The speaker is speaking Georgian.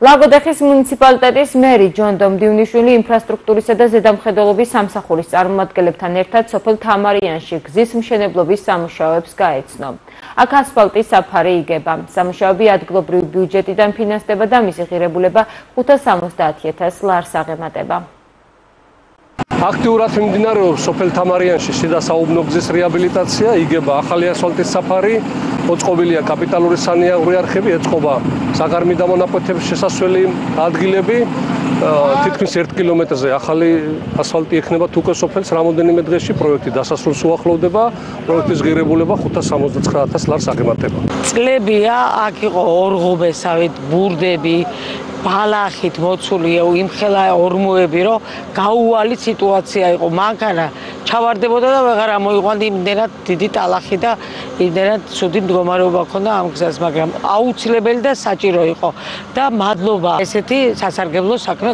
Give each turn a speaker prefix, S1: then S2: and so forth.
S1: ლაგოდეხის მუნიციპალიტეტის მერი ჯონ დომდიუნიშვილი ინფრასტრუქტურისა და ზედამხედველობის სამსახურის წარმომადგენლებთან ერთად სოფელ თამარიანში გზის მშენებლობის სამუშაოებს გაეცნო. აქ ასფალტის საფარი იგება. სამუშაოები ადგილობრივი ბიუჯეტიდან ფინანსდება და მისი ღირებულება 570,000 ლარს აღემატება.
S2: აქტიურად მიმდინარეობს სოფელ თამარიანში შიდა საუბნო გზის რეაბილიტაცია, იგება ახალი ასფალტის საფარი, მოწყობილია კაპიტალური სანიაღვრე არხები, ეწყობა საგარმი დამონაკვეთების შესასვლელი ადგილები, თითქმის 1 კილომეტრზე ახალი ასფალტი ექნება თუკე სოფელს რამოდენიმე დღეში პროექტი დასასრულს უახლოვდება, პროექტის ღირებულება 579,000 ლარს აღემატება.
S3: წლებია აქ იყო ორღობესავით, ბურდები, ბალახით მოცული იმხელა ორმოები, რომ გაუვალი სიტუაცია იყო. მანქანა ჩავარდებოდა და ვეღარ მოიყვანდი იმდენად დიდი ტალახი და იმდენად ცუდი მდგომარეობა ჰქონდა ამ გზას, მაგრამ აუცილებელი და საჭირო იყო და მადლობა ესეთი სასარგებლო საქმე